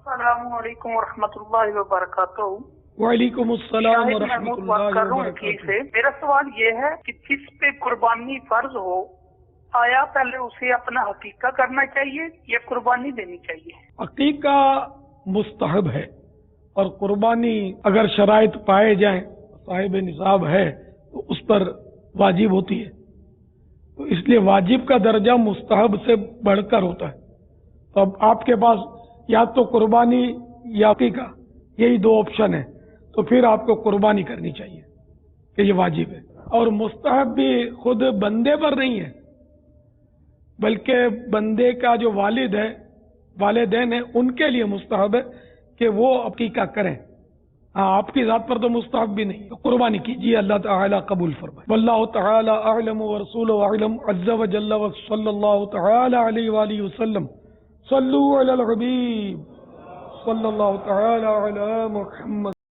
السلام علیکم ورحمۃ اللہ وبرکاتہ۔ وعلیکم السلام شاہد ورحمۃ محمود اللہ بات کر رہا ہوں وبرکاتہ۔ وکیل سے۔ میرا سوال یہ ہے کہ جس پہ قربانی فرض ہو، آیا پہلے اسے اپنا حقیقہ کرنا چاہیے یا قربانی دینی چاہیے؟ عقیقہ مستحب ہے، اور قربانی اگر شرائط پائے جائیں، صاحب نصاب ہے تو اس پر واجب ہوتی ہے، تو اس لیے واجب کا درجہ مستحب سے بڑھ کر ہوتا ہے۔ تو اب آپ کے پاس یا تو قربانی یا عقیقہ، یہی دو آپشن ہیں، تو پھر آپ کو قربانی کرنی چاہیے کہ یہ واجب ہے۔ اور مستحب بھی خود بندے پر نہیں ہے، بلکہ بندے کا جو والد ہے، والدین ہیں، ان کے لیے مستحب ہے کہ وہ عقیقہ کریں۔ ہاں، آپ کی ذات پر تو مستحب بھی نہیں، تو قربانی کیجیے، اللہ تعالیٰ قبول فرمائے۔ واللہ تعالیٰ اعلم ورسولہ اعلم، عز وجل وصلی اللہ تعالیٰ علیہ وآلہ وسلم۔ صلو علی الحبیب صلی اللہ تعالیٰ علی محمد۔